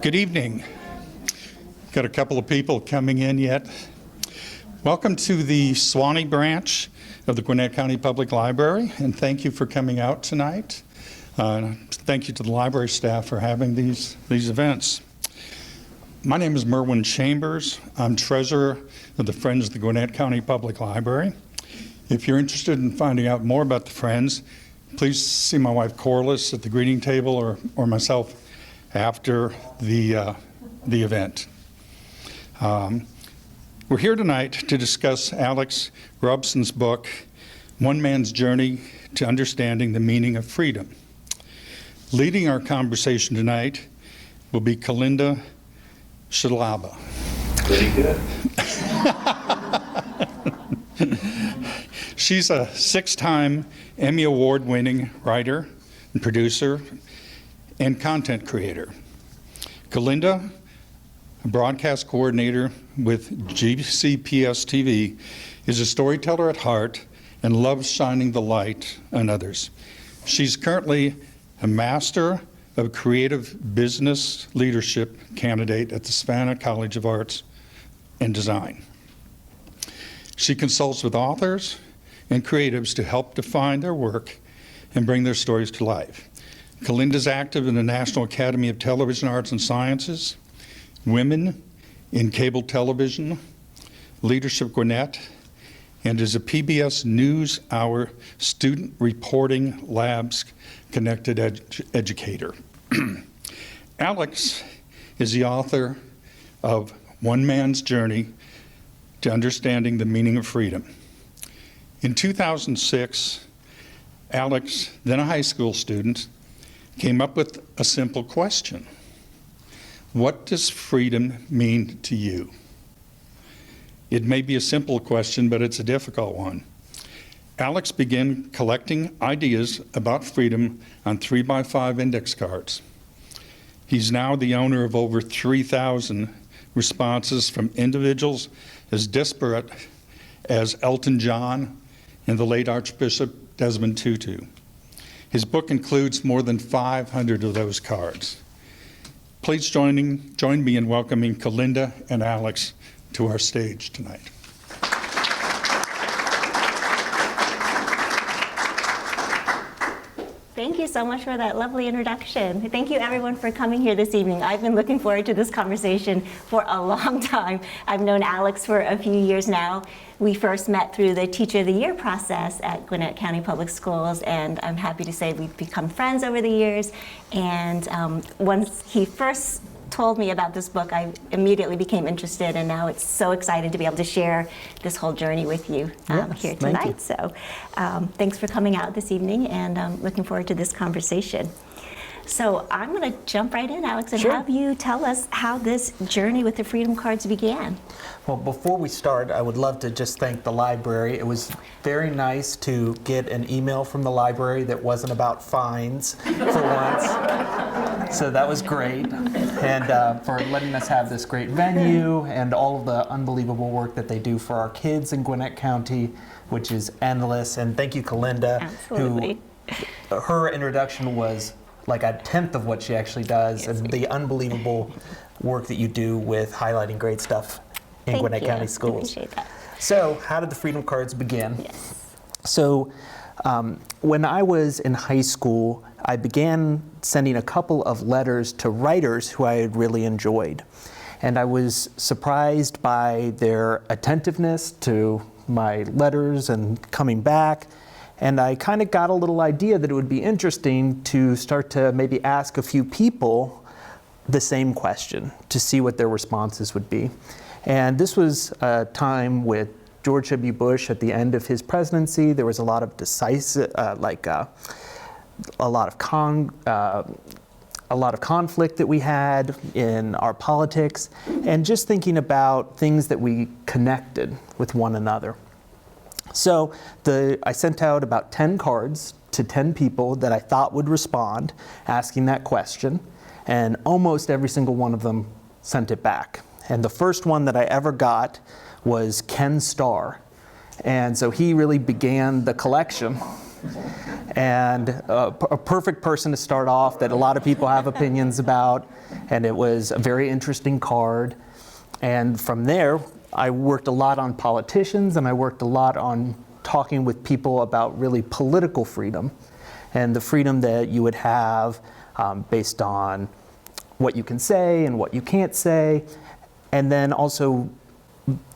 Good evening. Got a couple of people coming in yet. Welcome to the Suwannee branch of the Gwinnett County Public Library, and thank you for coming out tonight. Thank you to the library staff for having these events. My name is Merwin Chambers. I'm treasurer of the Friends of the Gwinnett County Public Library. If you're interested in finding out more about the Friends, please see my wife Corliss at the greeting table or myself after the event. We're here tonight to discuss Alex Robson's book, One Man's Journey to Understanding the Meaning of Freedom. Leading our conversation tonight will be Kalinda Shidlaba. Pretty good. She's a 6-time Emmy Award-winning writer and producer and content creator. Kalinda, a broadcast coordinator with GCPS TV, is a storyteller at heart and loves shining the light on others. She's currently a Master of Creative Business Leadership candidate at the Savannah College of Arts and Design. She consults with authors and creatives to help define their work and bring their stories to life. Kalinda's active in the National Academy of Television Arts and Sciences, Women in Cable Television, Leadership Gwinnett, and is a PBS NewsHour Student Reporting Labs Connected Educator. Alex is the author of One Man's Journey to Understanding the Meaning of Freedom. In 2006, Alex, then a high school student, came up with a simple question. What does freedom mean to you? It may be a simple question, but it's a difficult one. Alex began collecting ideas about freedom on 3x5 index cards. He's now the owner of over 3,000 responses from individuals as disparate as Elton John and the late Archbishop Desmond Tutu. His book includes more than 500 of those cards. Please join me in welcoming Kalinda and Alex to our stage tonight. Thank you so much for that lovely introduction. Thank you everyone for coming here this evening. I've been looking forward to this conversation for a long time. I've known Alex for a few years now. We first met through the Teacher of the Year process at Gwinnett County Public Schools, and I'm happy to say we've become friends over the years. And once he first told me about this book, I immediately became interested, and now it's so excited to be able to share this whole journey with you here tonight. So thanks for coming out this evening, and I'm looking forward to this conversation. So I'm going to jump right in, Alex, and have you tell us how this journey with the Freedom Cards began. Well, before we start, I would love to just thank the library. It was very nice to get an email from the library that wasn't about fines for once. So that was great. And for letting us have this great venue and all of the unbelievable work that they do for our kids in Gwinnett County, which is endless. And thank you, Kalinda, Absolutely. who her introduction was like a tenth of what she actually does, and the unbelievable work that you do with highlighting great stuff in Gwinnett County schools. I appreciate that. So, how did the Freedom Cards begin? Yes. So, when I was in high school, I began sending a couple of letters to writers who I had really enjoyed. And I was surprised by their attentiveness to my letters and coming back. And I kind of got a little idea that it would be interesting to start to maybe ask a few people the same question to see what their responses would be. And this was a time with George W. Bush at the end of his presidency. There was a lot of decisive, a lot of conflict that we had in our politics, and just thinking about things that we connected with one another. So I sent out about 10 cards to 10 people that I thought would respond, asking that question, and almost every single one of them sent it back. And the first one that I ever got was Ken Starr. And so he really began the collection And a perfect person to start off that a lot of people have opinions about, and it was a very interesting card. And from there, I worked a lot on politicians, and I worked a lot on talking with people about really political freedom and the freedom that you would have based on what you can say and what you can't say, and then also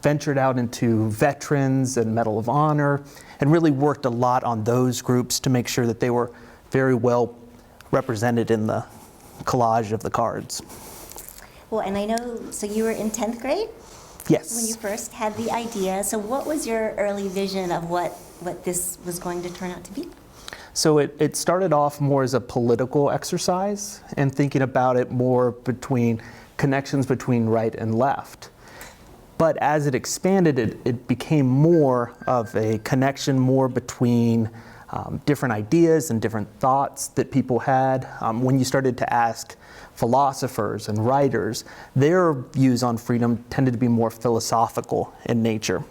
ventured out into veterans and Medal of Honor, and really worked a lot on those groups to make sure that they were very well represented in the collage of the cards. Well, and I know, so you were in 10th grade Yes. when you first had the idea. So what was your early vision of what this was going to turn out to be? So it started off more as a political exercise and thinking about it more between connections between right and left. But as it expanded, it became more of a connection more between different ideas and different thoughts that people had. When you started to ask philosophers and writers, their views on freedom tended to be more philosophical in nature.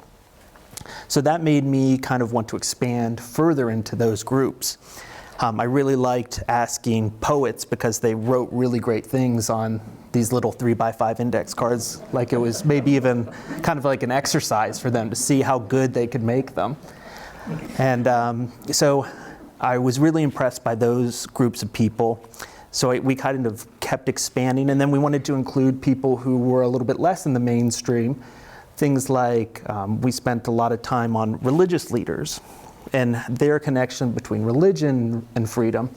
So that made me kind of want to expand further into those groups. I really liked asking poets because they wrote really great things on these little 3x5 index cards, like it was maybe even kind of like an exercise for them to see how good they could make them. And so I was really impressed by those groups of people. So we kind of kept expanding, and then we wanted to include people who were a little bit less in the mainstream. Things like we spent a lot of time on religious leaders and their connection between religion and freedom,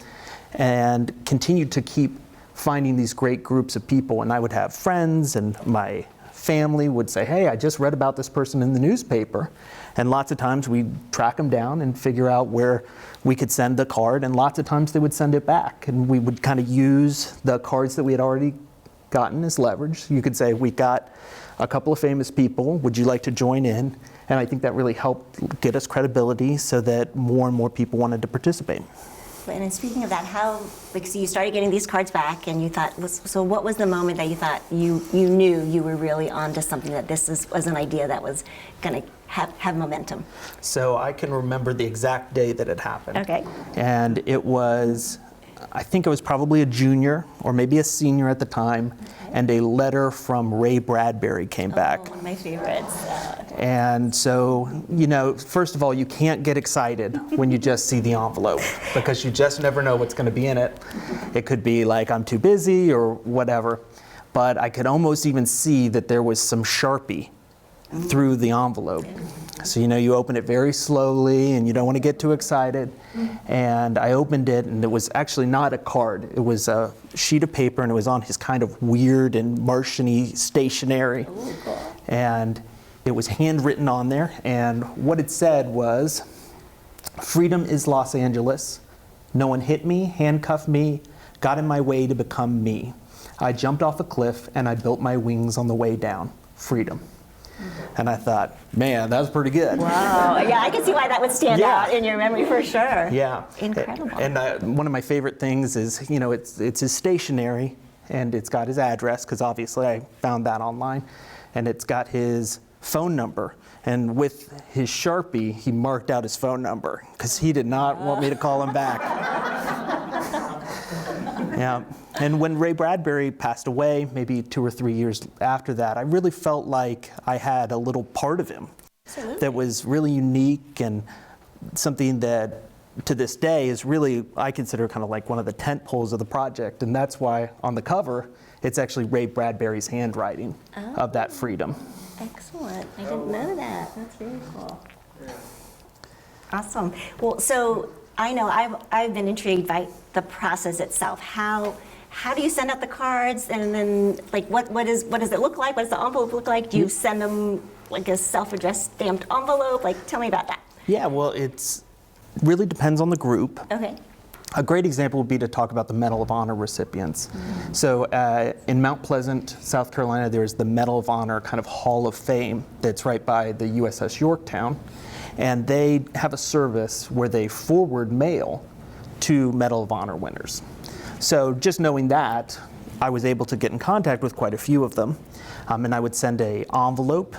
and continued to keep finding these great groups of people. And I would have friends, and my family would say, hey, I just read about this person in the newspaper. And lots of times we'd track them down and figure out where we could send the card, and lots of times they would send it back. And we would kind of use the cards that we had already gotten as leverage. You could say, we got a couple of famous people, would you like to join in? And I think that really helped get us credibility so that more and more people wanted to participate. And then speaking of that, so you started getting these cards back, and you thought, so what was the moment that you thought you knew you were really onto something, that this was an idea that was going to have momentum? So I can remember the exact day that it happened. Okay. And it was, I think I was probably a junior or maybe a senior at the time, and a letter from Ray Bradbury came back. One of my favorites. And so, first of all, you can't get excited when you just see the envelope, because you just never know what's going to be in it. It could be like, I'm too busy or whatever. But I could almost even see that there was some Sharpie through the envelope. So, you open it very slowly, and you don't want to get too excited. And I opened it, and it was actually not a card. It was a sheet of paper, and it was on his kind of weird and Martian-y stationery. Ooh, cool. And it was handwritten on there, and what it said was, freedom is Los Angeles. No one hit me, handcuffed me, got in my way to become me. I jumped off a cliff, and I built my wings on the way down. Freedom. And I thought, man, that was pretty good. Wow. Yeah, I can see why that would stand out in your memory for sure. Yeah. Incredible. And one of my favorite things is, it's his stationery, and it's got his address, because obviously I found that online, and it's got his phone number. And with his Sharpie, he marked out his phone number, because he did not want me to call him back. Yeah. And when Ray Bradbury passed away, maybe 2 or 3 years after that, I really felt like I had a little part of him that was really unique, and something that to this day is really, I consider, kind of like one of the tent poles of the project. And that's why on the cover, it's actually Ray Bradbury's handwriting of that freedom. Excellent. I didn't know that. That's really cool. Awesome. Well, so I know I've been intrigued by the process itself. How do you send out the cards, and then what does it look like? What does the envelope look like? Do you send them like a self-addressed stamped envelope? Tell me about that. Yeah, well, it's really depends on the group. Okay. A great example would be to talk about the Medal of Honor recipients. So in Mount Pleasant, South Carolina, there's the Medal of Honor kind of Hall of Fame that's right by the USS Yorktown. And they have a service where they forward mail to Medal of Honor winners. So just knowing that, I was able to get in contact with quite a few of them. And I would send an envelope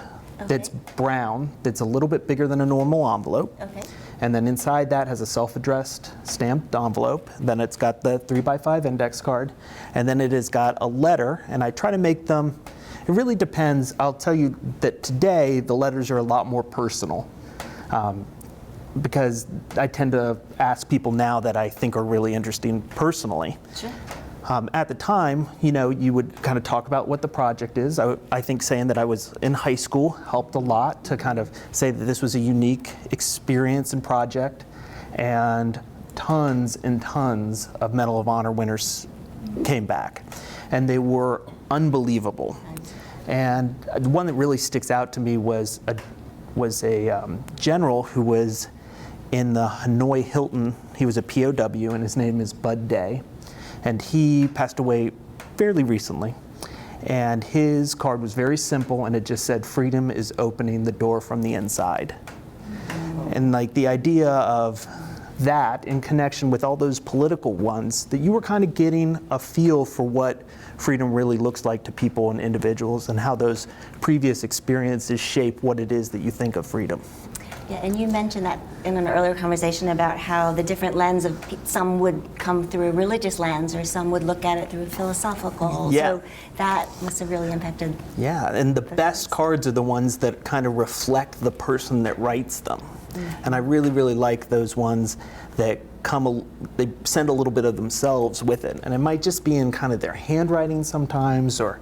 that's brown, that's a little bit bigger than a normal envelope. Okay. And then inside that has a self-addressed stamped envelope. Then it's got the 3x5 index card. And then it has got a letter, and I try to make them, it really depends. I'll tell you that today the letters are a lot more personal, because I tend to ask people now that I think are really interesting personally. Sure. At the time, you would kind of talk about what the project is. I think saying that I was in high school helped a lot to kind of say that this was a unique experience and project. And tons and tons of Medal of Honor winners came back. And they were unbelievable. And the one that really sticks out to me was a general who was in the Hanoi Hilton. He was a POW, and his name is Bud Day. And he passed away fairly recently. And his card was very simple, and it just said, "Freedom is opening the door from the inside." And like the idea of that in connection with all those political ones, that you were kind of getting a feel for what freedom really looks like to people and individuals, and how those previous experiences shape what it is that you think of freedom. Yeah, and you mentioned that in an earlier conversation about how the different lens of some would come through a religious lens, or some would look at it through a philosophical. Yeah. So that must have really impacted. Yeah, and the best cards are the ones that kind of reflect the person that writes them. And I really, really like those ones that they send a little bit of themselves with it. And it might just be in kind of their handwriting sometimes, or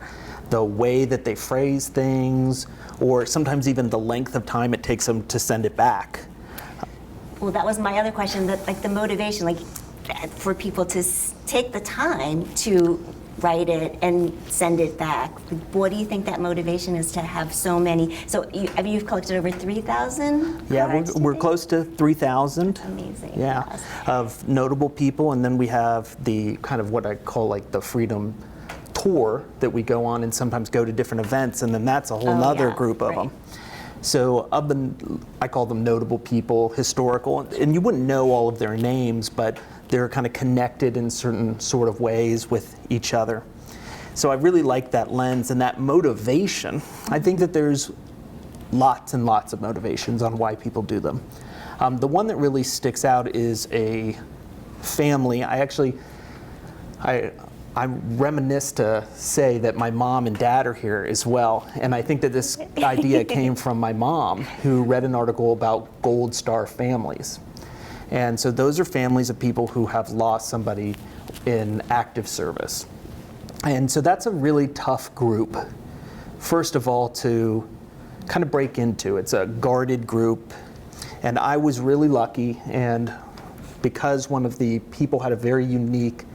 the way that they phrase things, or sometimes even the length of time it takes them to send it back. Well, that was my other question, that like the motivation, like for people to take the time to write it and send it back. What do you think that motivation is to have so many? So you've collected over 3,000? Yeah, we're close to 3,000. Amazing. Yeah, Yes. of notable people, and then we have the kind of what I call like the Freedom Tour that we go on, and sometimes go to different events, and then that's a whole nother group of them. So I call them notable people, historical, and you wouldn't know all of their names, but they're kind of connected in certain sort of ways with each other. So I really like that lens and that motivation. I think that there's lots and lots of motivations on why people do them. The one that really sticks out is a family. I reminisce to say that my mom and dad are here as well, and I think that this idea came from my mom, who read an article about Gold Star families. And so those are families of people who have lost somebody in active service. And so that's a really tough group, first of all, to kind of break into. It's a guarded group, and I was really lucky, and because one of the people had a very unique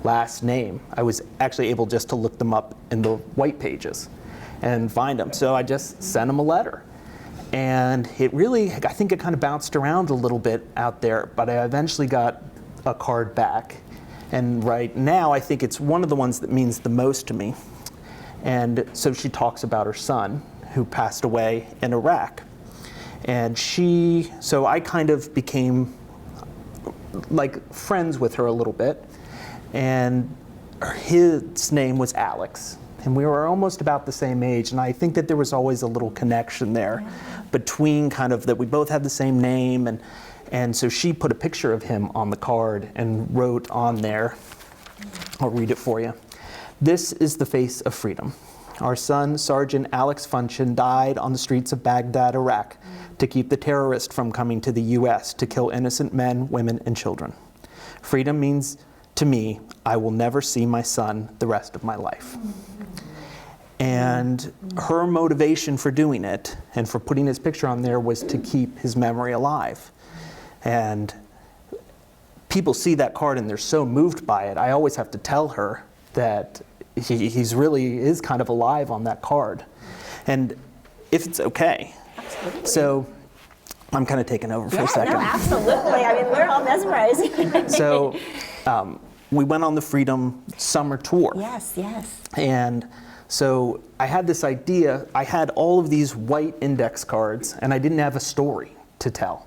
last name, I was actually able just to look them up in the white pages and find them. So I just sent them a letter. And it really, I think it kind of bounced around a little bit out there, but I eventually got a card back. And right now, I think it's one of the ones that means the most to me. And so she talks about her son, who passed away in Iraq. And so I kind of became like friends with her a little bit. And his name was Alex. And we were almost about the same age, and I think that there was always a little connection there between kind of that we both had the same name, and so she put a picture of him on the card and wrote on there, I'll read it for you. "This is the face of freedom. Our son, Sergeant Alex Funchen, died on the streets of Baghdad, Iraq, to keep the terrorists from coming to the U.S. to kill innocent men, women, and children. Freedom means to me, I will never see my son the rest of my life." And her motivation for doing it and for putting his picture on there was to keep his memory alive. And people see that card and they're so moved by it. I always have to tell her that he's really is kind of alive on that card. And if it's okay. Absolutely. So I'm kind of taking over for a second. No, absolutely. I mean, we're all mesmerized. So we went on the Freedom Summer Tour. Yes, yes. And so I had this idea. I had all of these white index cards, and I didn't have a story to tell.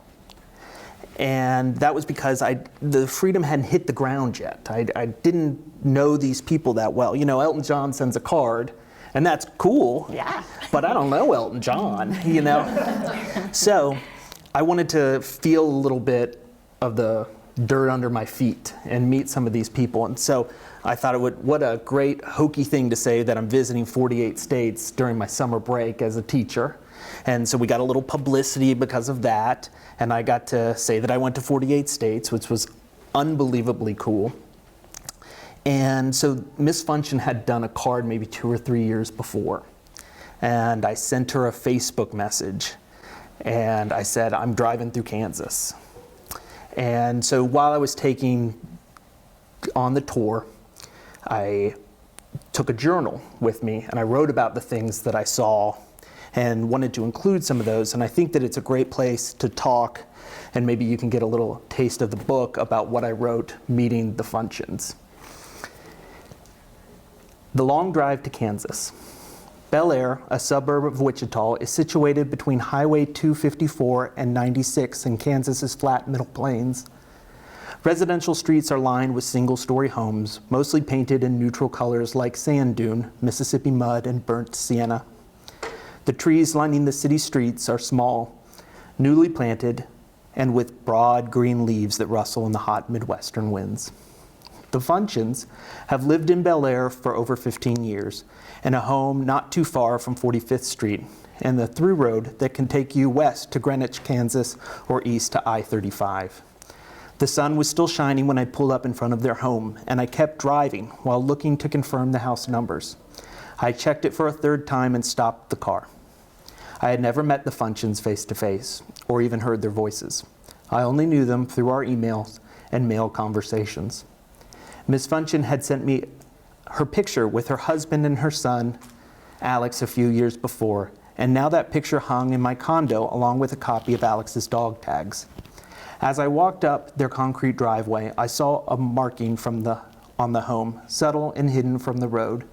And that was because the Freedom hadn't hit the ground yet. I didn't know these people that well. You know, Elton John sends a card, and that's cool. Yeah. But I don't know Elton John, you know. So I wanted to feel a little bit of the dirt under my feet and meet some of these people. And so I thought what a great hokey thing to say that I'm visiting 48 states during my summer break as a teacher. And so we got a little publicity because of that. And I got to say that I went to 48 states, which was unbelievably cool. And so Miss Funchen had done a card maybe 2 or 3 years before. And I sent her a Facebook message. And I said, I'm driving through Kansas. And so while I was taking on the tour, I took a journal with me and I wrote about the things that I saw and wanted to include some of those. And I think that it's a great place to talk, and maybe you can get a little taste of the book about what I wrote meeting the Funchens. The long drive to Kansas. Bel Air, a suburb of Wichita, is situated between Highway 254 and 96 in Kansas's flat Middle Plains. Residential streets are lined with single-story homes, mostly painted in neutral colors like sand dune, Mississippi mud, and burnt sienna. The trees lining the city streets are small, newly planted, and with broad green leaves that rustle in the hot Midwestern winds. The Funchens have lived in Bel Air for over 15 years, in a home not too far from 45th Street, and the through road that can take you west to Greenwich, Kansas, or east to I-35. The sun was still shining when I pulled up in front of their home, and I kept driving while looking to confirm the house numbers. I checked it for a third time and stopped the car. I had never met the Funchens face to face, or even heard their voices. I only knew them through our emails and mail conversations. Miss Funchen had sent me her picture with her husband and her son, Alex, a few years before, and now that picture hung in my condo along with a copy of Alex's dog tags. As I walked up their concrete driveway, I saw a marking on the home, subtle and hidden from the road,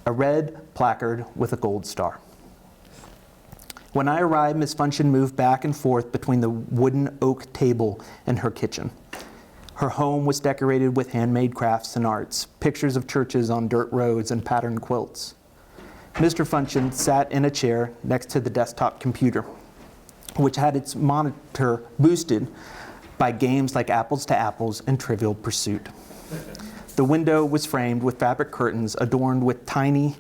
a red placard with a gold star. When I arrived, Miss Funchen moved back and forth between the wooden oak table and her kitchen. Her home was decorated with handmade crafts and arts, pictures of churches on dirt roads and patterned quilts. Mr. Funchen sat in a chair next to the desktop computer, which had its monitor boosted by games like Apples to Apples and Trivial Pursuit. The window was framed with fabric curtains adorned with tiny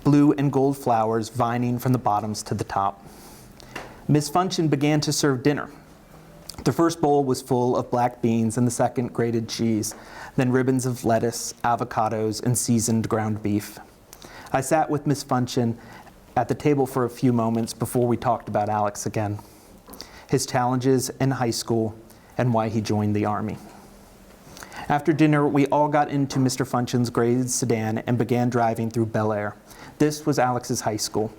blue and gold flowers vining from the bottoms to the top. Miss Funchen began to serve dinner. The first bowl was full of black beans and the second grated cheese, then ribbons of lettuce, avocados, and seasoned ground beef. I sat with Miss Funchen at the table for a few moments before we talked about Alex again, his challenges in high school, and why he joined the Army. After dinner, we all got into Mr. Funchen's gray sedan and began driving through Bel Air. This was Alex's high school.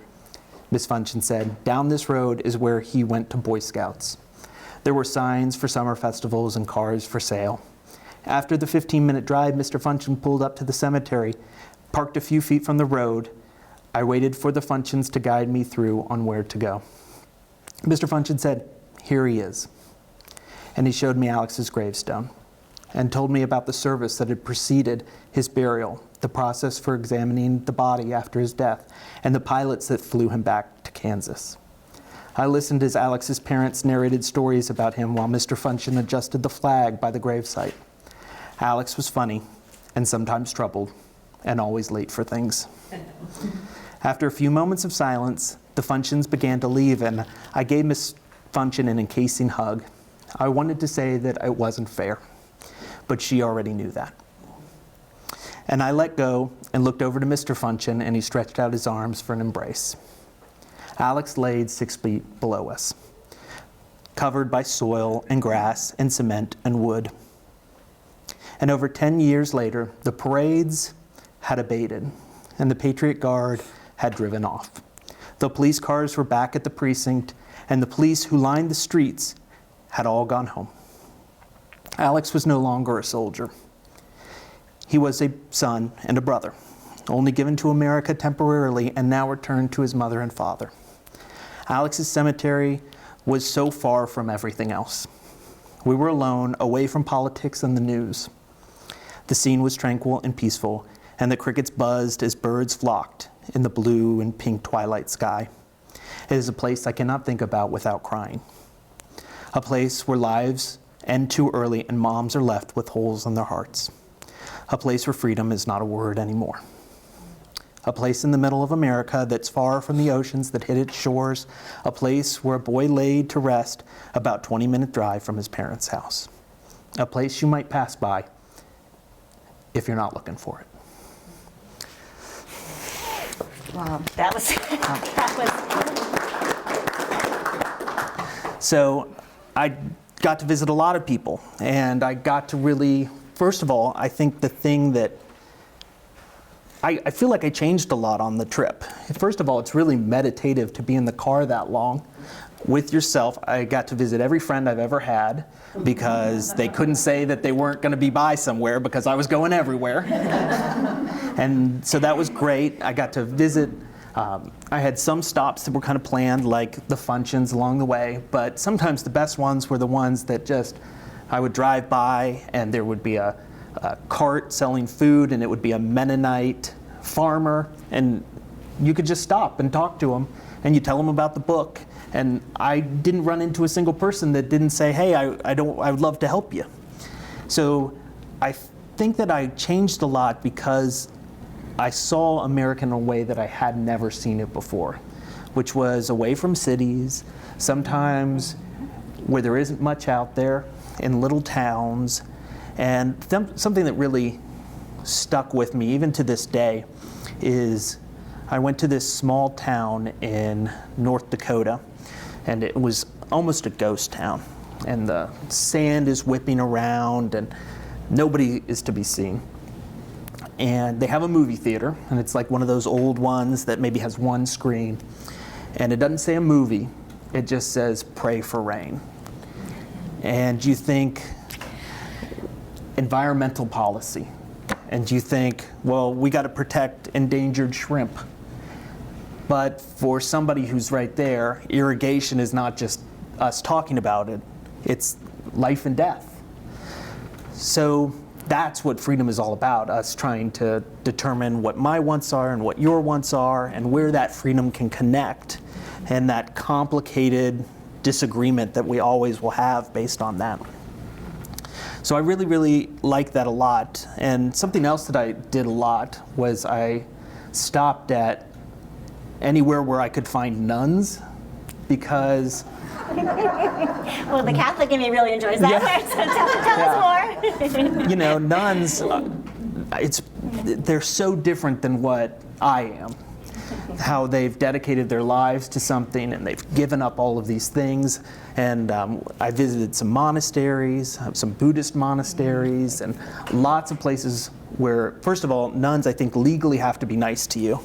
Miss Funchen said, down this road is where he went to Boy Scouts. There were signs for summer festivals and cars for sale. After the 15-minute drive, Mr. Funchen pulled up to the cemetery, parked a few feet from the road. I waited for the Funchens to guide me through on where to go. Mr. Funchen said, here he is. And he showed me Alex's gravestone and told me about the service that had preceded his burial, the process for examining the body after his death, and the pilots that flew him back to Kansas. I listened as Alex's parents narrated stories about him while Mr. Funchen adjusted the flag by the gravesite. Alex was funny and sometimes troubled and always late for things. After a few moments of silence, the Funchens began to leave and I gave Miss Funchen an encasing hug. I wanted to say that it wasn't fair, but she already knew that. And I let go and looked over to Mr. Funchen, and he stretched out his arms for an embrace. Alex laid 6 feet below us, covered by soil and grass and cement and wood. And over 10 years later, the parades had abated, and the Patriot Guard had driven off. The police cars were back at the precinct, and the police who lined the streets had all gone home. Alex was no longer a soldier. He was a son and a brother, only given to America temporarily and now returned to his mother and father. Alex's cemetery was so far from everything else. We were alone, away from politics and the news. The scene was tranquil and peaceful, and the crickets buzzed as birds flocked in the blue and pink twilight sky. It is a place I cannot think about without crying. A place where lives end too early and moms are left with holes in their hearts. A place where freedom is not a word anymore. A place in the middle of America that's far from the oceans that hit its shores. A place where a boy laid to rest about 20-minute drive from his parents' house. A place you might pass by if you're not looking for it. Wow, that was So I got to visit a lot of people, and I got to really, first of all, I think the thing that I feel like I changed a lot on the trip. First of all, it's really meditative to be in the car that long with yourself. I got to visit every friend I've ever had because they couldn't say that they weren't going to be by somewhere because I was going everywhere. And so that was great. I got to visit. I had some stops that were kind of planned, like the functions along the way, but sometimes the best ones were the ones that just, I would drive by and there would be a cart selling food, and it would be a Mennonite farmer, and you could just stop and talk to him, and you tell him about the book. And I didn't run into a single person that didn't say, hey, I would love to help you. So I think that I changed a lot because I saw America in a way that I had never seen it before, which was away from cities, sometimes where there isn't much out there, in little towns. And something that really stuck with me, even to this day, is I went to this small town in North Dakota, and it was almost a ghost town. And the sand is whipping around, and nobody is to be seen. And they have a movie theater, and it's like one of those old ones that maybe has one screen. And it doesn't say a movie, it just says, pray for rain. And you think environmental policy, and you think, well, we got to protect endangered shrimp. But for somebody who's right there, irrigation is not just us talking about it, it's life and death. So that's what freedom is all about, us trying to determine what my wants are and what your wants are, and where that freedom can connect, and that complicated disagreement that we always will have based on that. So I really, really like that a lot. And something else that I did a lot was I stopped at anywhere where I could find nuns, because well, the Catholic in me really enjoys that part, so tell us more. you know, nuns, they're so different than what I am. How they've dedicated their lives to something, and they've given up all of these things. And I visited some monasteries, some Buddhist monasteries, and lots of places where, first of all, nuns, I think, legally have to be nice to you.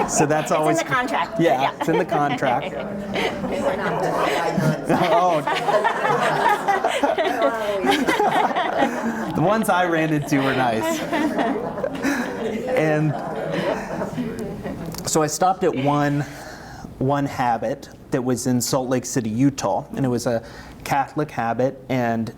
So that's always... It's in the contract. Yeah, it's in the contract. Oh. The ones I ran into were nice. And so I stopped at one habit that was in Salt Lake City, Utah, and it was a Catholic habit, and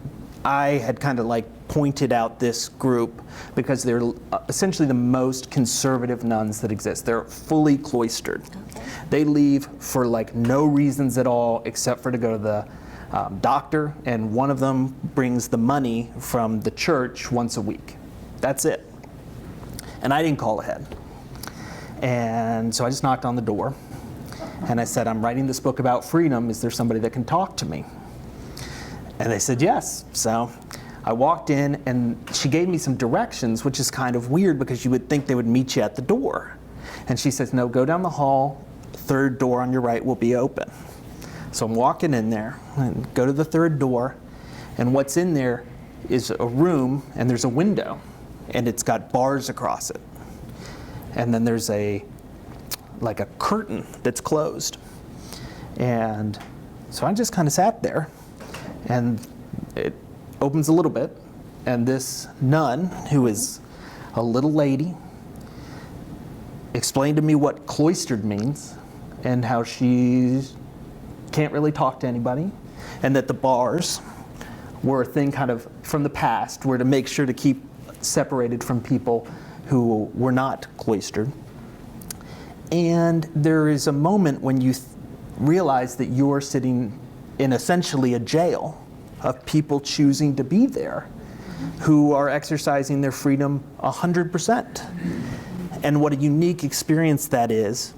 I had kind of like pointed out this group because they're essentially the most conservative nuns that exist. They're fully cloistered. Okay. They leave for like no reasons at all except for to go to the doctor, and one of them brings the money from the church once a week. That's it. And I didn't call ahead. And so I just knocked on the door, and I said, I'm writing this book about freedom. Is there somebody that can talk to me? And they said yes. So I walked in, and she gave me some directions, which is kind of weird because you would think they would meet you at the door. And she says, no, go down the hall, third door on your right will be open. So I'm walking in there and go to the third door, and what's in there is a room, and there's a window, and it's got bars across it. And then there's like a curtain that's closed. And so I just kind of sat there, and it opens a little bit, and this nun, who is a little lady, explained to me what cloistered means and how she can't really talk to anybody, and that the bars were a thing kind of from the past, were to make sure to keep separated from people who were not cloistered. And there is a moment when you realize that you're sitting in essentially a jail of people choosing to be there, who are exercising their freedom 100%. And what a unique experience that is.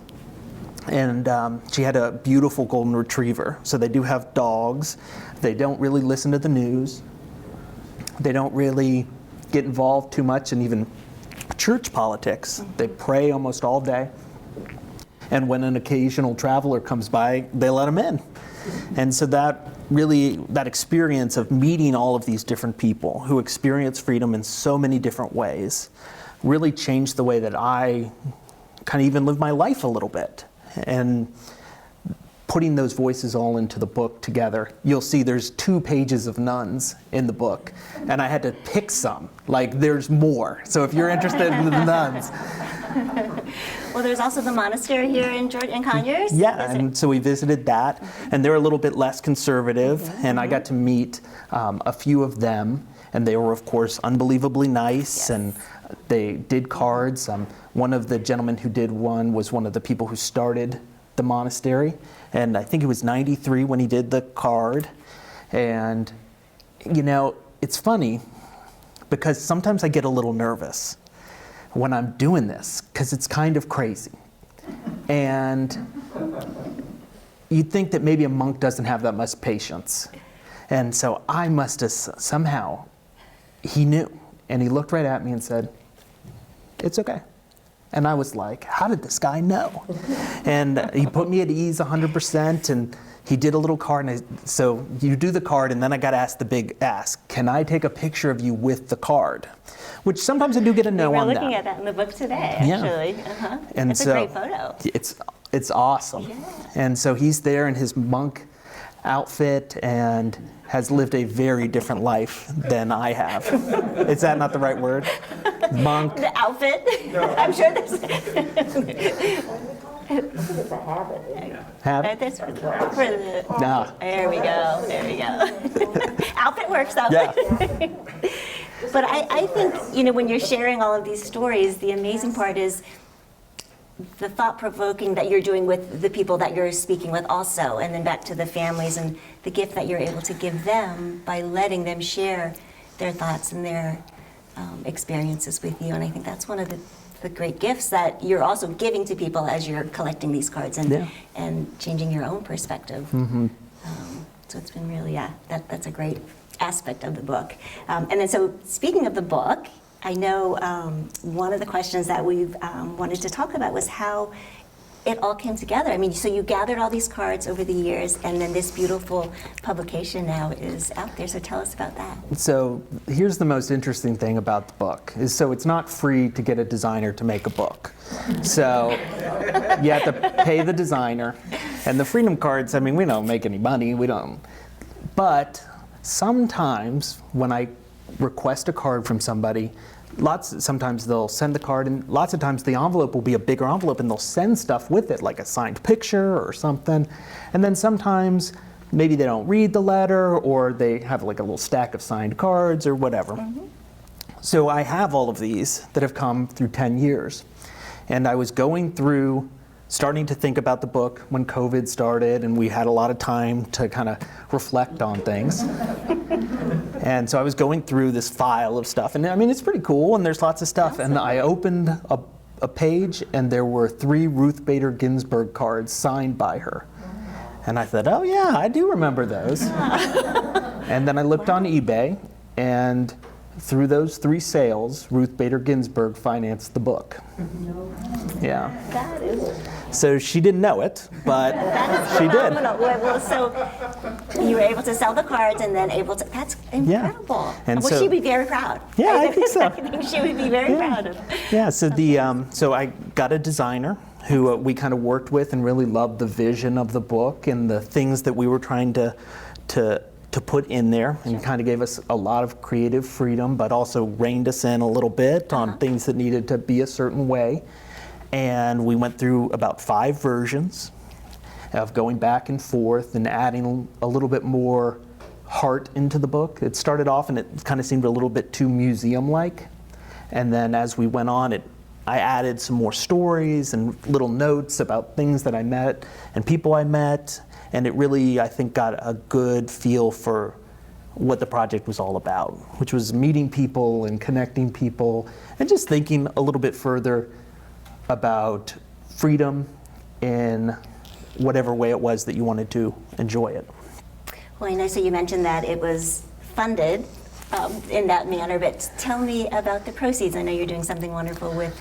And she had a beautiful golden retriever. So they do have dogs. They don't really listen to the news. They don't really get involved too much in even church politics. They pray almost all day. And when an occasional traveler comes by, they let them in. And so that experience of meeting all of these different people who experience freedom in so many different ways really changed the way that I kind of even live my life a little bit. And putting those voices all into the book together, you'll see there's 2 pages of nuns in the book, and I had to pick some. Like, there's more. So if you're interested in the nuns. Well, there's also the monastery here in Conyers. Yeah, and so we visited that, and they're a little bit less conservative, and I got to meet a few of them, and they were, of course, unbelievably nice, and they did cards. One of the gentlemen who did one was one of the people who started the monastery, and I think it was 93 when he did the card. And, you know, it's funny because sometimes I get a little nervous when I'm doing this because it's kind of crazy. And you'd think that maybe a monk doesn't have that much patience. And so I must have somehow, he knew, and he looked right at me and said, "It's okay." And I was like, how did this guy know? And he put me at ease 100%, and he did a little card. And so you do the card, and then I got to ask the big ask. Can I take a picture of you with the card? Which sometimes I do get a no on that. We're looking at that in the book today, actually. Yeah. And it's so, a great photo. It's awesome. Yeah. And so he's there in his monk outfit and has lived a very different life than I have. Is that not the right word? Monk. The outfit? No. I'm sure there's... Habit? That's for the... No. There we go. Outfit works though. Yeah. But I think, you know, when you're sharing all of these stories, the amazing part is the thought-provoking that you're doing with the people that you're speaking with also, and then back to the families and the gift that you're able to give them by letting them share their thoughts and their experiences with you. And I think that's one of the great gifts that you're also giving to people as you're collecting these cards and changing your own perspective. Mm-hmm. So it's been really, that's a great aspect of the book. And then so speaking of the book, I know one of the questions that we've wanted to talk about was how it all came together. I mean, so you gathered all these cards over the years, and then this beautiful publication now is out there. So tell us about that. So here's the most interesting thing about the book is so it's not free to get a designer to make a book. So you have to pay the designer. And the Freedom Cards, I mean, we don't make any money. We don't. But sometimes when I request a card from somebody, sometimes they'll send the card, and lots of times the envelope will be a bigger envelope and they'll send stuff with it, like a signed picture or something. And then sometimes maybe they don't read the letter, or they have like a little stack of signed cards or whatever. Mm-hmm. So I have all of these that have come through 10 years. And I was going through, starting to think about the book when COVID started, and we had a lot of time to kind of reflect on things. And so I was going through this file of stuff, and I mean, it's pretty cool, and there's lots of stuff. And I opened a page, and there were 3 Ruth Bader Ginsburg cards signed by her. And I thought, oh yeah, I do remember those. And then I looked on eBay, and through those 3 sales, Ruth Bader Ginsburg financed the book. Yeah. That is... So she didn't know it, but she did. Well, so you were able to sell the cards and then able to, that's incredible. Yeah. And well, so, she'd be very proud. Yeah, I think so. I think she would be very proud of. Yeah, so so I got a designer who we kind of worked with and really loved the vision of the book and the things that we were trying to put in there, and kind of gave us a lot of creative freedom, but also reined us in a little bit on things that needed to be a certain way. And we went through about 5 versions of going back and forth and adding a little bit more heart into the book. It started off and it kind of seemed a little bit too museum-like. And then as we went on, it I added some more stories and little notes about things that I met and people I met, and it really, I think, got a good feel for what the project was all about, which was meeting people and connecting people and just thinking a little bit further about freedom in whatever way it was that you wanted to enjoy it. Well, I know, so you mentioned that it was funded in that manner, but tell me about the proceeds. I know you're doing something wonderful with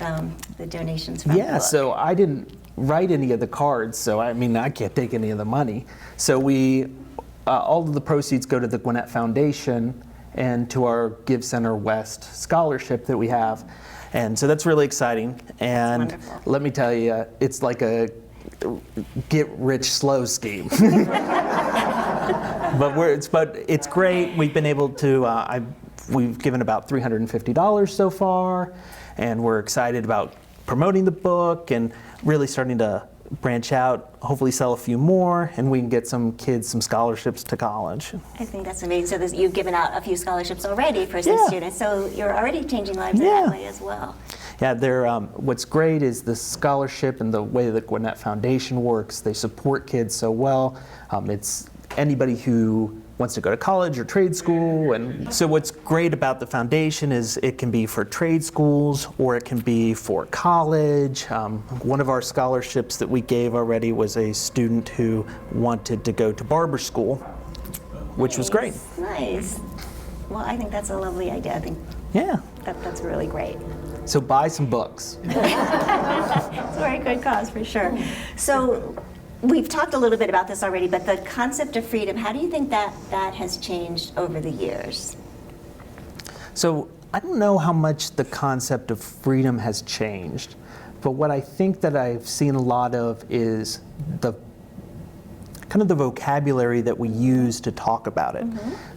the donations from the Yeah, book. so I didn't write any of the cards, so I mean, I can't take any of the money. So all of the proceeds go to the Gwinnett Foundation and to our Give Center West scholarship that we have. And so that's really exciting. And wonderful. let me tell you, it's like a get-rich-slow scheme. But it's great. We've been able to, we've given about $350 so far, and we're excited about promoting the book and really starting to branch out, hopefully sell a few more, and we can get some kids some scholarships to college. I think that's amazing. So you've given out a few scholarships already for some Yeah. students, so you're already changing lives in Yeah. that way as well. Yeah, what's great is the scholarship and the way the Gwinnett Foundation works. They support kids so well. It's anybody who wants to go to college or trade school. And so what's great about the foundation is it can be for trade schools or it can be for college. One of our scholarships that we gave already was a student who wanted to go to barber school, which was great. Nice. Well, I think that's a lovely idea. I think Yeah. that's really great. So buy some books. It's a very good cause, for sure. So we've talked a little bit about this already, but the concept of freedom, how do you think that has changed over the years? So I don't know how much the concept of freedom has changed, but what I think that I've seen a lot of is the kind of the vocabulary that we use to talk about it.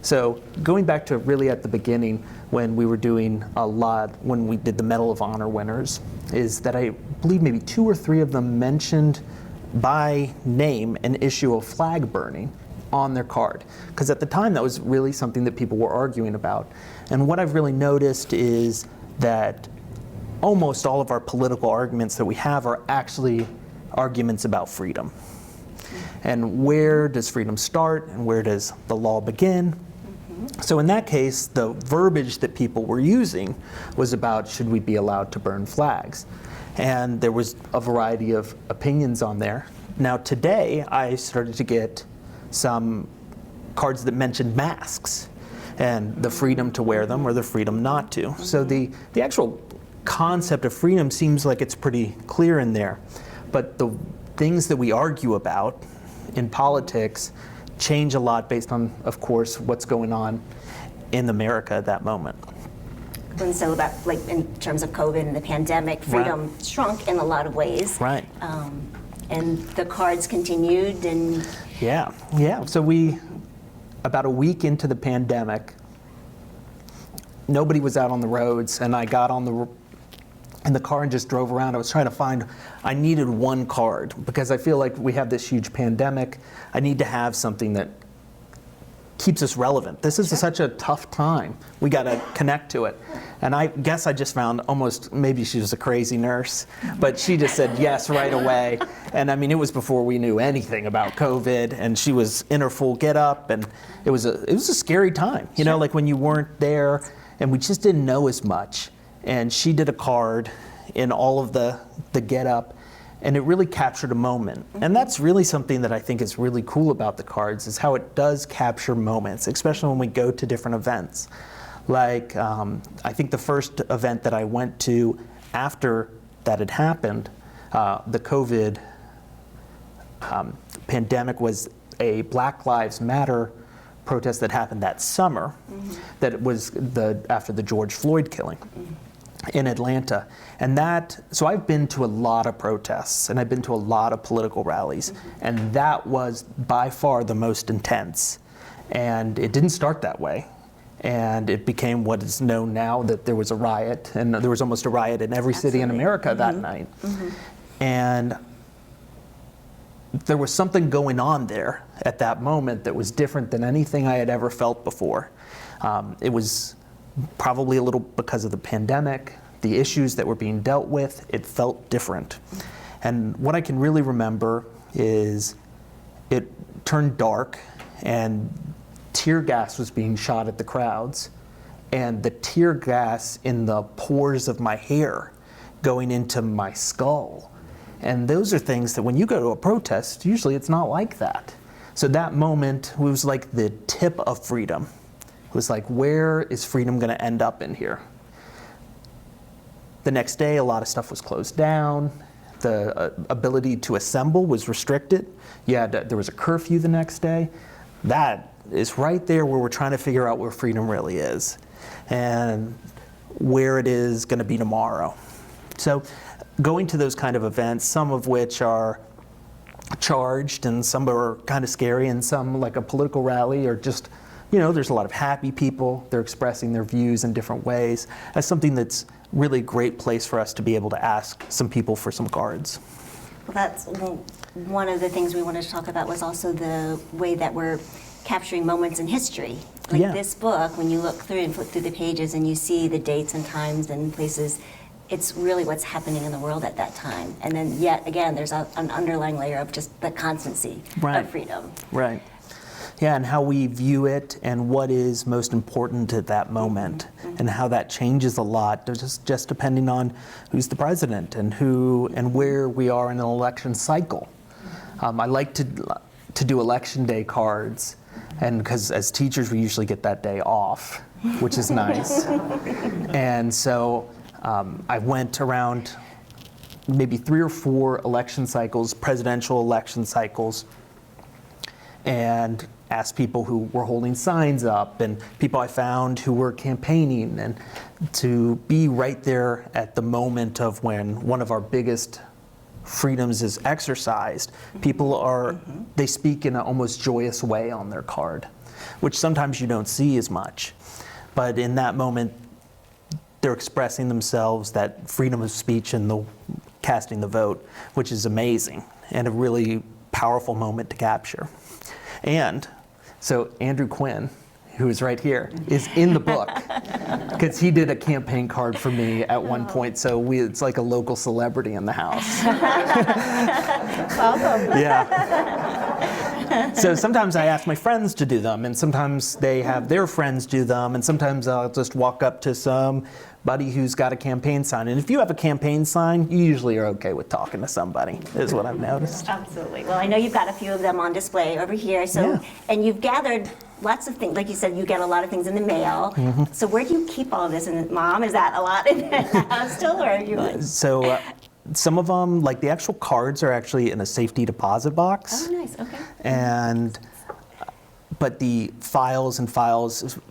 So going back to really at the beginning when we were doing a lot, when we did the Medal of Honor winners, is that I believe maybe 2 or 3 of them mentioned by name an issue of flag burning on their card. Because at the time that was really something that people were arguing about. And what I've really noticed is that almost all of our political arguments that we have are actually arguments about freedom. And where does freedom start and where does the law begin? So in that case, the verbiage that people were using was about should we be allowed to burn flags? And there was a variety of opinions on there. Now today, I started to get some cards that mentioned masks and the freedom to wear them or the freedom not to. So the actual concept of freedom seems like it's pretty clear in there. But the things that we argue about in politics change a lot based on, of course, what's going on in America at that moment. And so about, like, in terms of COVID and the pandemic, freedom shrunk in a lot of ways. Right. And the cards continued, and Yeah. So about a week into the pandemic, nobody was out on the roads, and I got in the car and just drove around. I was trying to I needed one card because I feel like we have this huge pandemic. I need to have something that keeps us relevant. This is such a tough time. We got to connect to it. And I guess I just found maybe she was a crazy nurse, but she just said yes right away. And I mean, it was before we knew anything about COVID, and she was in her full getup, and it was a scary time, you know, like when you weren't there and we just didn't know as much. And she did a card in all of the getup, and it really captured a moment. And that's really something that I think is really cool about the cards, is how it does capture moments, especially when we go to different events. Like, I think the first event that I went to after that had happened, the COVID pandemic, was a Black Lives Matter protest that happened that summer, that was after the George Floyd killing in Atlanta. And so I've been to a lot of protests and I've been to a lot of political rallies, and that was by far the most intense. And it didn't start that way. And it became what is known now, that there was a riot, and there was almost a riot in every city in America that night. And there was something going on there at that moment that was different than anything I had ever felt before. It was probably a little because of the pandemic, the issues that were being dealt with, it felt different. And what I can really remember is it turned dark and tear gas was being shot at the crowds, and the tear gas in the pores of my hair going into my skull. And those are things that when you go to a protest, usually it's not like that. So that moment was like the tip of freedom. It was like, where is freedom going to end up in here? The next day, a lot of stuff was closed down. The ability to assemble was restricted. There was a curfew the next day. That is right there where we're trying to figure out where freedom really is and where it is going to be tomorrow. So going to those kind of events, some of which are charged and some are kind of scary and some like a political rally or just, there's a lot of happy people. They're expressing their views in different ways. That's something that's really a great place for us to be able to ask some people for some cards. Well, that's one of the things we wanted to talk about was also the way that we're capturing moments in history. Like this book, when you look through and flip through the pages and you see the dates and times and places, it's really what's happening in the world at that time. And then yet again, there's an underlying layer of just the constancy of freedom. Right. Yeah, and how we view it and what is most important at that moment and how that changes a lot, just depending on who's the president and who and where we are in an election cycle. I like to do election day cards, and because as teachers we usually get that day off, which is nice. And so I went around maybe 3 or 4 election cycles, presidential election cycles, and asked people who were holding signs up and people I found who were campaigning, and to be right there at the moment of when one of our biggest freedoms is exercised. People are, they speak in an almost joyous way on their card, which sometimes you don't see as much. But in that moment, they're expressing themselves, that freedom of speech and the casting the vote, which is amazing and a really powerful moment to capture. And so Andrew Quinn, who is right here, is in the book because he did a campaign card for me at one point. So it's like a local celebrity in the house. Welcome. Yeah. So sometimes I ask my friends to do them, and sometimes they have their friends do them, and sometimes I'll just walk up to somebody who's got a campaign sign. And if you have a campaign sign, you usually are okay with talking to somebody, is what I've noticed. Absolutely. Well, I know you've got a few of them on display over here. So, and you've gathered lots of things. Like you said, you get a lot of things in the mail. So where do you keep all of this? And Mom, is that a lot in the house still, or are you? So some of them, like the actual cards, are actually in a safety deposit box. Oh, nice. Okay. But the files,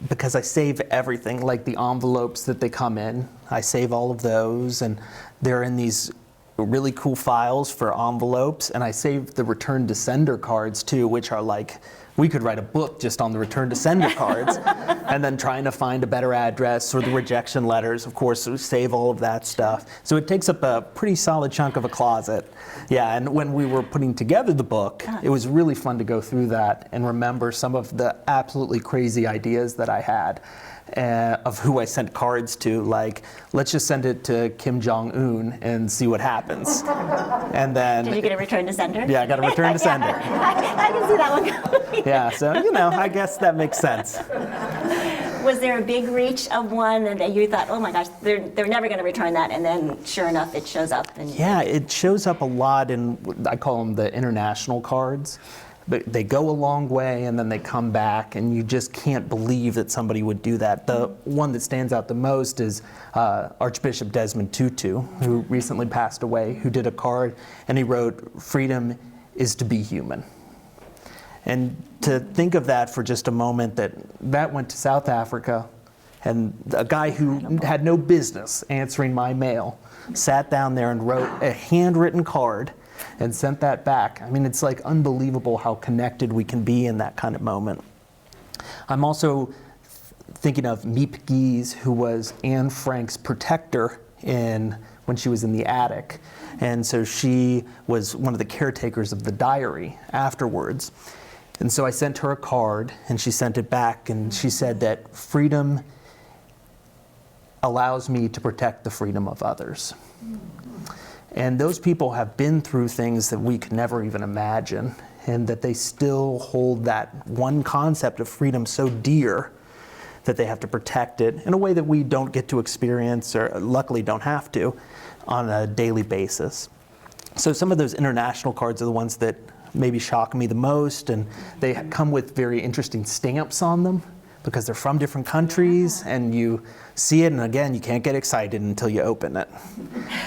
because I save everything, like the envelopes that they come in, I save all of those, and they're in these really cool files for envelopes, and I save the return to sender cards too, which are like, we could write a book just on the return to sender cards, and then trying to find a better address, or the rejection letters, of course, we save all of that stuff. So it takes up a pretty solid chunk of a closet. Yeah, and when we were putting together the book, it was really fun to go through that and remember some of the absolutely crazy ideas that I had. Of who I sent cards to, like, let's just send it to Kim Jong-un and see what happens. And then... Did you get a return to sender? Yeah, I got a return to sender. I can see that one going. Yeah, so, I guess that makes sense. Was there a big reach of one that you thought, oh my gosh, they're never going to return that, and then sure enough, it shows up? Yeah, it shows up a lot in, I call them the international cards. But they go a long way and then they come back, and you just can't believe that somebody would do that. The one that stands out the most is Archbishop Desmond Tutu, who recently passed away, who did a card, and he wrote, "Freedom is to be human." And to think of that for just a moment, that went to South Africa, and a guy who had no business answering my mail sat down there and wrote a handwritten card and sent that back. I mean, it's like unbelievable how connected we can be in that kind of moment. I'm also thinking of Miep Gies, who was Anne Frank's protector when she was in the attic. And so she was one of the caretakers of the diary afterwards. And so I sent her a card, and she sent it back, and she said that freedom allows me to protect the freedom of others. And those people have been through things that we could never even imagine, and that they still hold that one concept of freedom so dear that they have to protect it in a way that we don't get to experience, or luckily don't have to, on a daily basis. So some of those international cards are the ones that maybe shock me the most, and they come with very interesting stamps on them because they're from different countries, and you see it, and again, you can't get excited until you open it.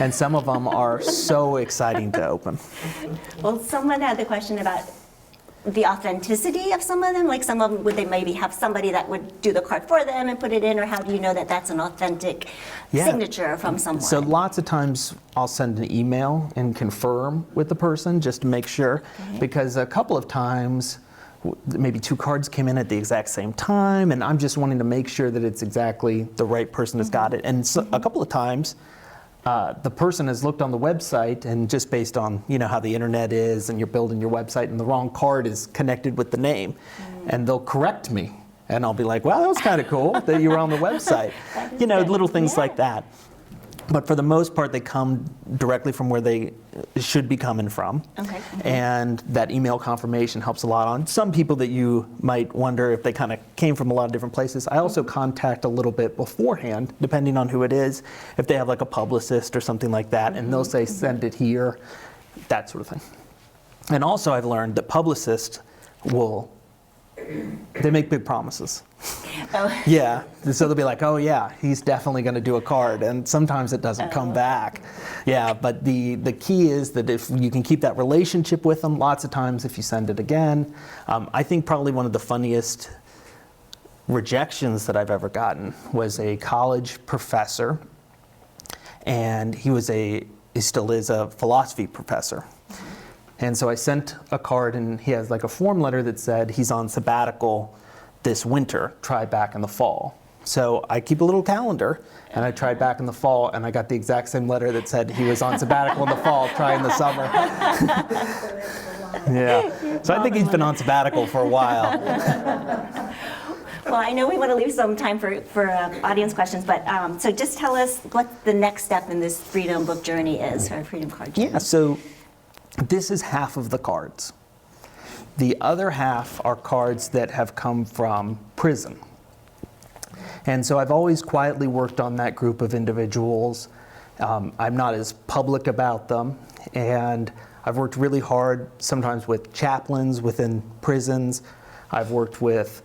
And some of them are so exciting to open. Well, someone had the question about the authenticity of some of them. Like some of them, would they maybe have somebody that would do the card for them and put it in, or how do you know that that's an authentic signature from someone? So lots of times I'll send an email and confirm with the person just to make sure, because a couple of times maybe 2 cards came in at the exact same time, and I'm just wanting to make sure that it's exactly the right person has got it. And so a couple of times the person has looked on the website, and just based on how the internet is, and you're building your website, and the wrong card is connected with the name, and they'll correct me, and I'll be like, well, that was kind of cool that you were on the website. Little things like that. But for the most part, they come directly from where they should be coming from. Okay. And that email confirmation helps a lot on some people that you might wonder if they kind of came from a lot of different places. I also contact a little bit beforehand, depending on who it is, if they have like a publicist or something like that, and they'll say, send it here, that sort of thing. And also I've learned that publicists they make big promises. Oh. Yeah, so they'll be like, oh yeah, he's definitely going to do a card, and sometimes it doesn't come back. Yeah, but the key is that if you can keep that relationship with them, lots of times if you send it again, I think probably one of the funniest rejections that I've ever gotten was a college professor, and he still is a philosophy professor. And so I sent a card, and he has like a form letter that said he's on sabbatical this winter, try back in the fall. So I keep a little calendar, and I tried back in the fall, and I got the exact same letter that said he was on sabbatical in the fall, try in the summer. Yeah. So I think he's been on sabbatical for a while. Well, I know we want to leave some time for audience questions, but so just tell us what the next step in this Freedom Book journey is, or Freedom Card journey. Yeah, so this is half of the cards. The other half are cards that have come from prison. And so I've always quietly worked on that group of individuals. I'm not as public about them, and I've worked really hard sometimes with chaplains within prisons. I've worked with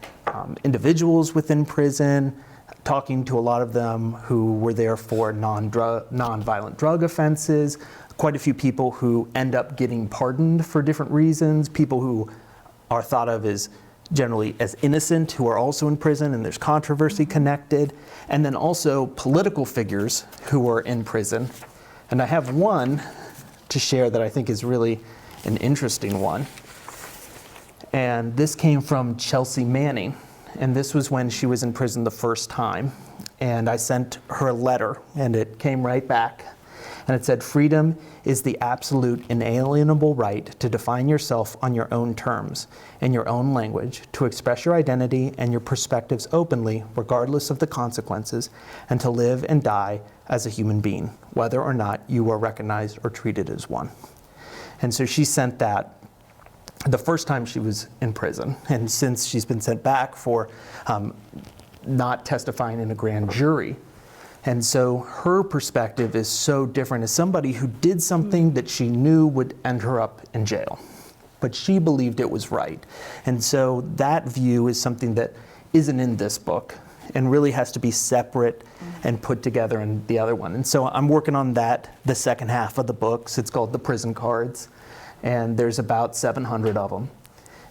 individuals within prison, talking to a lot of them who were there for non-violent drug offenses, quite a few people who end up getting pardoned for different reasons, people who are thought of as generally as innocent who are also in prison, and there's controversy connected, and then also political figures who are in prison. And I have one to share that I think is really an interesting one. And this came from Chelsea Manning, and this was when she was in prison the first time. And I sent her a letter, and it came right back. And it said, freedom is the absolute inalienable right to define yourself on your own terms, in your own language, to express your identity and your perspectives openly, regardless of the consequences, and to live and die as a human being, whether or not you are recognized or treated as one. And so she sent that the first time she was in prison. And since she's been sent back for not testifying in a grand jury. And so her perspective is so different as somebody who did something that she knew would end her up in jail. But she believed it was right. And so that view is something that isn't in this book and really has to be separate and put together in the other one. And so I'm working on that, the second half of the books. It's called The Prison Cards. And there's about 700 of them.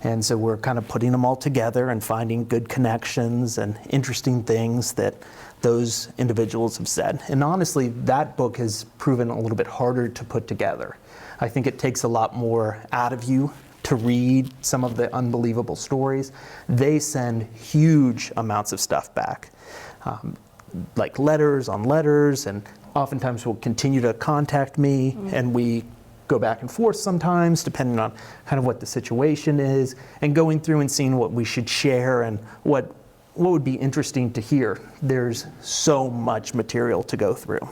And so we're kind of putting them all together and finding good connections and interesting things that those individuals have said. And honestly, that book has proven a little bit harder to put together. I think it takes a lot more out of you to read some of the unbelievable stories. They send huge amounts of stuff back, like letters on letters, and oftentimes will continue to contact me, and we go back and forth sometimes, depending on kind of what the situation is, and going through and seeing what we should share and what what would be interesting to hear? There's so much material to go through.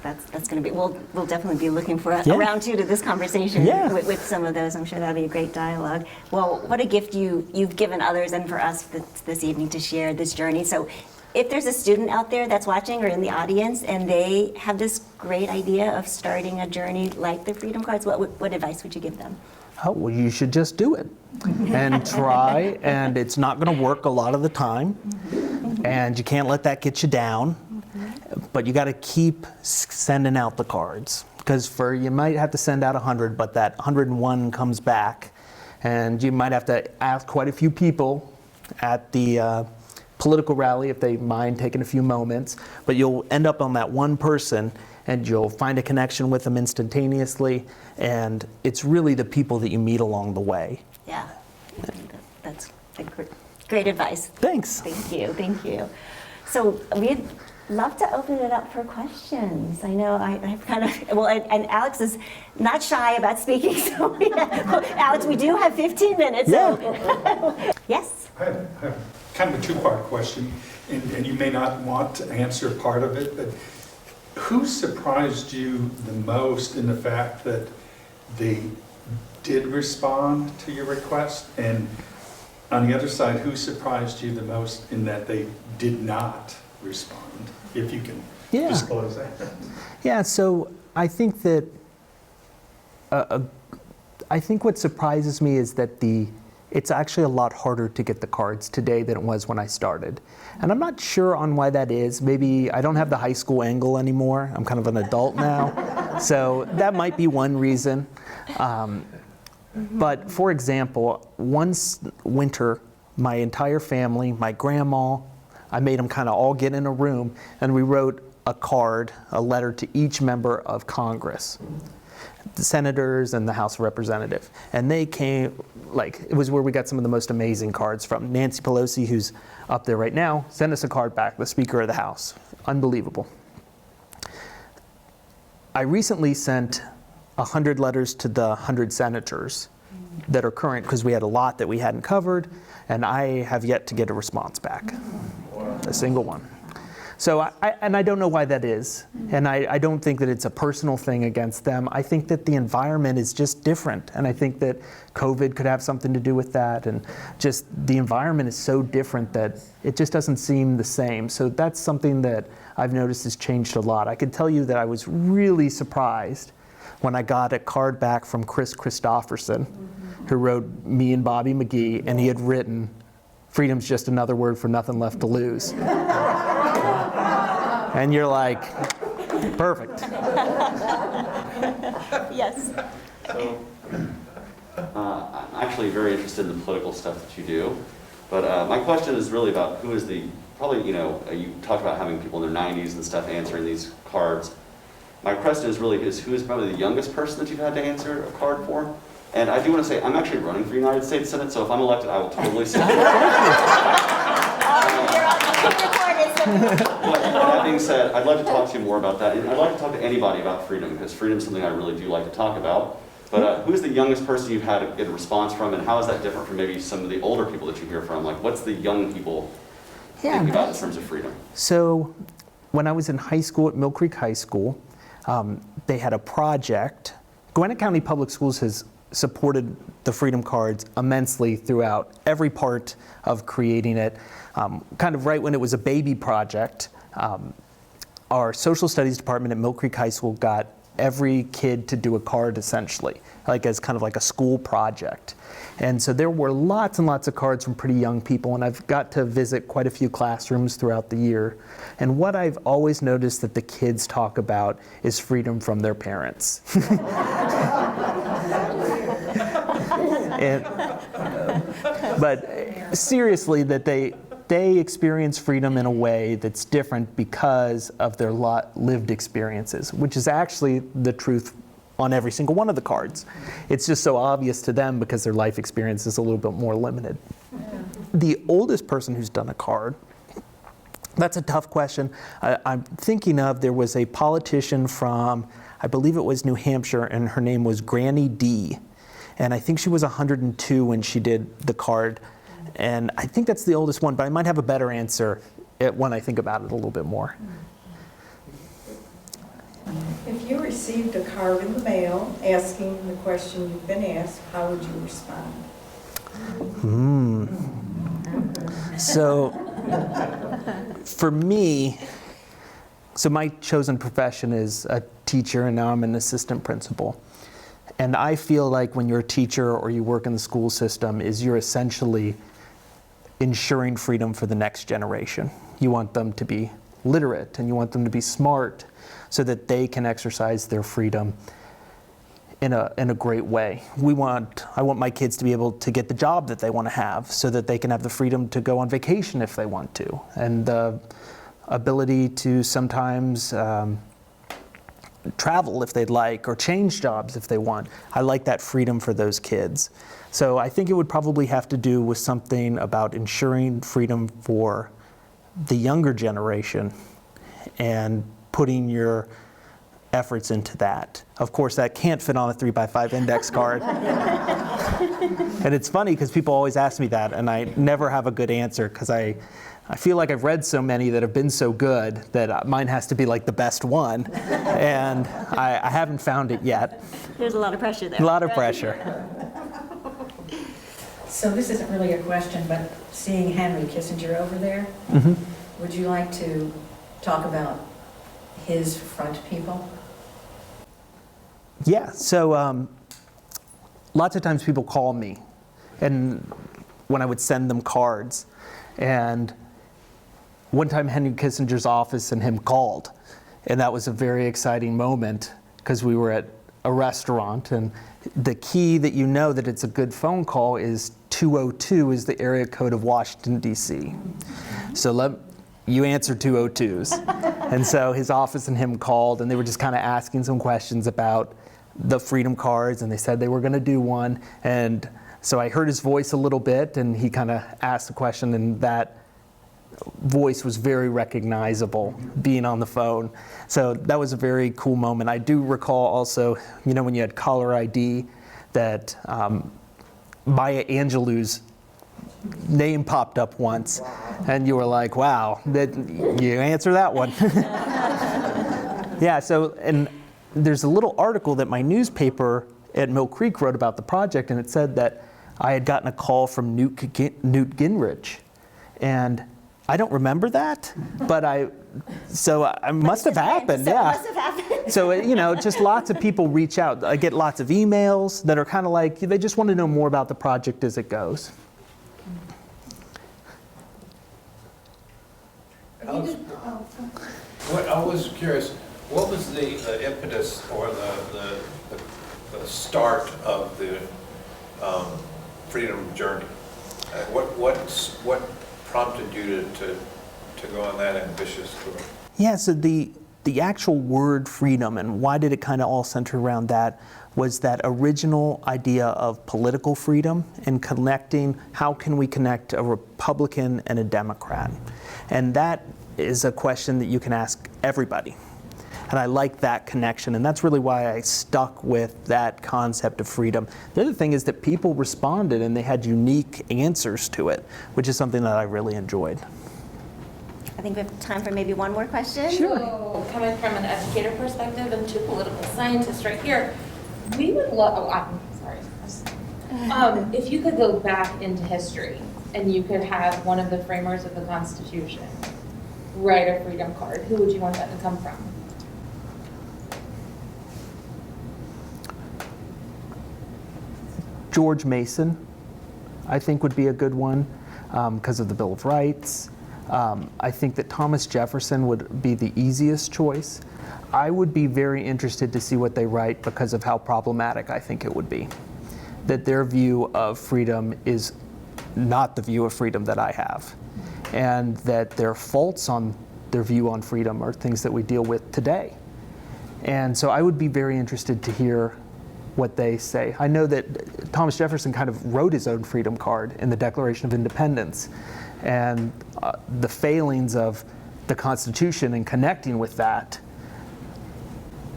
That's going to be, we'll definitely be looking for a Yeah. round two to this conversation Yeah. with some of those. I'm sure that'll be a great dialogue. Well, what a gift you've given others and for us this evening to share this journey. So if there's a student out there that's watching or in the audience and they have this great idea of starting a journey like the Freedom Cards, what advice would you give them? Oh, well, you should just do it and try, and it's not going to work a lot of the time, and you can't let that get you down, but you got to keep sending out the cards, because you might have to send out 100, but that 101 comes back, and you might have to ask quite a few people at the political rally if they mind taking a few moments, but you'll end up on that one person and you'll find a connection with them instantaneously, and it's really the people that you meet along the way. Yeah, that's great advice. Thanks. Thank you. So we'd love to open it up for questions. I know I've kind of, well, and Alex is not shy about speaking, so Alex, we do have 15 minutes. Yeah. So. Yes? I have kind of a two-part question, and you may not want to answer part of it, but who surprised you the most in the fact that they did respond to your request? And on the other side, who surprised you the most in that they did not respond? If you can disclose that. Yeah, so I think that, I think what surprises me is that it's actually a lot harder to get the cards today than it was when I started. And I'm not sure on why that is. Maybe I don't have the high school angle anymore. I'm kind of an adult now. So that might be one reason. But for example, one winter, my entire family, my grandma, I made them kind of all get in a room, and we wrote a letter to each member of Congress, the senators and the House of Representatives. And they came, it was where we got some of the most amazing cards from. Nancy Pelosi, who's up there right now, sent us a card back, the Speaker of the House. Unbelievable. I recently sent 100 letters to the 100 senators that are current, because we had a lot that we hadn't covered, and I have yet to get a response back, a single one. So I don't know why that is, and I don't think that it's a personal thing against them. I think that the environment is just different, and I think that COVID could have something to do with that, and just the environment is so different that it just doesn't seem the same. So that's something that I've noticed has changed a lot. I can tell you that I was really surprised when I got a card back from Chris Christopherson, who wrote me and Bobby McGee, and he had written, "Freedom's just another word for nothing left to lose." And you're like, perfect. Yes. So, I'm actually very interested in the political stuff that you do, but my question is really about who is you talked about having people in their 90s and stuff answering these cards. My question is really who is probably the youngest person that you've had to answer a card for? And I do want to say, I'm actually running for United States Senate, so if I'm elected, I will totally support you. But that being said, I'd love to talk to you more about that. And I'd like to talk to anybody about freedom, because freedom is something I really do like to talk about. But who's the youngest person you've had to get a response from, and how is that different from maybe some of the older people that you hear from? Like, what's the young people think about in terms of freedom? So when I was in high school at Mill Creek High School, they had a project. Gwinnett County Public Schools has supported the Freedom Cards immensely throughout every part of creating it. Kind of right when it was a baby project, our social studies department at Mill Creek High School got every kid to do a card essentially, as kind of like a school project. And so there were lots and lots of cards from pretty young people, and I've got to visit quite a few classrooms throughout the year. And what I've always noticed that the kids talk about is freedom from their parents. But seriously, that they experience freedom in a way that's different because of their lived experiences, which is actually the truth on every single one of the cards. It's just so obvious to them because their life experience is a little bit more limited. The oldest person who's done a card, that's a tough question. I'm thinking of, there was a politician from, I believe it was New Hampshire, and her name was Granny D. And I think she was 102 when she did the card. And I think that's the oldest one, but I might have a better answer when I think about it a little bit more. If you received a card in the mail asking the question you've been asked, how would you respond? So for me, so my chosen profession is a teacher, and now I'm an assistant principal. And I feel like when you're a teacher or you work in the school system, is you're essentially ensuring freedom for the next generation. You want them to be literate and you want them to be smart so that they can exercise their freedom in a great way. I want my kids to be able to get the job that they want to have so that they can have the freedom to go on vacation if they want to, and the ability to sometimes travel if they'd like, or change jobs if they want. I like that freedom for those kids. So I think it would probably have to do with something about ensuring freedom for the younger generation and putting your efforts into that. Of course, that can't fit on a 3x5 index card. And it's funny because people always ask me that, and I never have a good answer because I feel like I've read so many that have been so good that mine has to be like the best one. And I haven't found it yet. There's a lot of pressure there. A lot of pressure. So this isn't really a question, but seeing Henry Kissinger over there, would you like to talk about his front people? Yeah, so lots of times people call me, and when I would send them cards, and one time Henry Kissinger's office and him called, and that was a very exciting moment because we were at a restaurant, and the key that you know that it's a good phone call is 202 is the area code of Washington, D.C. So you answer 202s. And so his office and him called, and they were just kind of asking some questions about the freedom cards, and they said they were going to do one. And so I heard his voice a little bit, and he kind of asked the question, and that voice was very recognizable being on the phone. So that was a very cool moment. I do recall also, when you had caller ID, that Maya Angelou's name popped up once, and you were like, wow, you answer that one. Yeah, so, and there's a little article that my newspaper at Mill Creek wrote about the project, and it said that I had gotten a call from Newt Gingrich, and I don't remember that, but I must have happened, yeah. Must have happened. So, just lots of people reach out. I get lots of emails that are kind of like, they just want to know more about the project as it goes. I was curious, what was the impetus or the start of the freedom journey? What prompted you to go on that ambitious tour? Yeah, so the actual word freedom and why did it kind of all center around that was that original idea of political freedom and connecting, how can we connect a Republican and a Democrat? And that is a question that you can ask everybody. And I like that connection, and that's really why I stuck with that concept of freedom. The other thing is that people responded and they had unique answers to it, which is something that I really enjoyed. I think we have time for maybe one more question. So, coming from an educator perspective and two political scientists right here, we would love, I'm sorry. If you could go back into history and you could have one of the framers of the Constitution write a freedom card, who would you want that to come from? George Mason, I think, would be a good one because of the Bill of Rights. I think that Thomas Jefferson would be the easiest choice. I would be very interested to see what they write because of how problematic I think it would be. That their view of freedom is not the view of freedom that I have. And that their faults on their view on freedom are things that we deal with today. And so I would be very interested to hear what they say. I know that Thomas Jefferson kind of wrote his own freedom card in the Declaration of Independence. And the failings of the Constitution and connecting with that,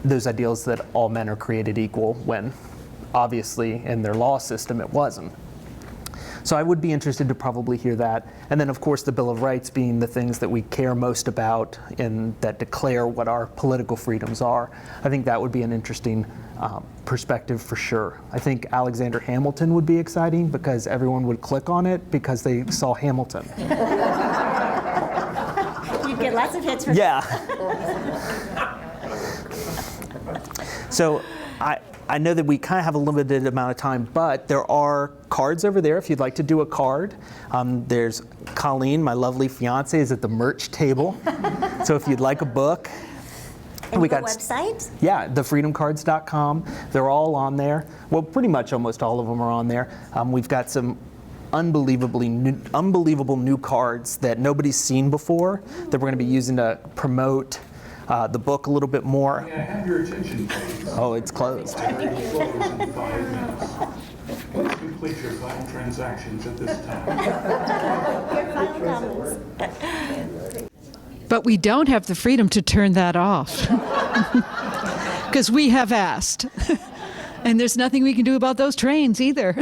those ideals that all men are created equal when obviously in their law system it wasn't. So I would be interested to probably hear that. And then, of course, the Bill of Rights being the things that we care most about and that declare what our political freedoms are. I think that would be an interesting perspective for sure. I think Alexander Hamilton would be exciting because everyone would click on it because they saw Hamilton. You'd get lots of hits for Yeah. So I know that we kind of have a limited amount of time, but there are cards over there if you'd like to do a card. There's Colleen, my lovely fiance, is at the merch table. So if you'd like a book. And the website? Yeah, thefreedomcards.com. They're all on there. Well, pretty much almost all of them are on there. We've got some unbelievable new cards that nobody's seen before that we're going to be using to promote the book a little bit more. May I have your attention, please? Oh, it's closed. Library will close in 5 minutes. Please complete your final transactions at this time. Your final comments. But we don't have the freedom to turn that off because we have asked. And there's nothing we can do about those trains either.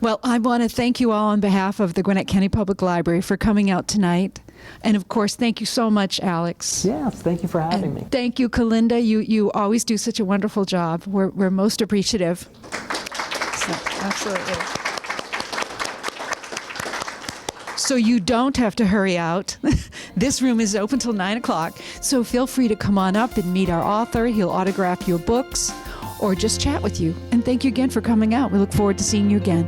Well, I want to thank you all on behalf of the Gwinnett County Public Library for coming out tonight. And of course, thank you so much, Alex. Yes, thank you for having me. Thank you, Kalinda. You always do such a wonderful job. We're most appreciative. So, absolutely. So you don't have to hurry out. This room is open till 9 o'clock. So feel free to come on up and meet our author. He'll autograph your books or just chat with you. And thank you again for coming out. We look forward to seeing you again.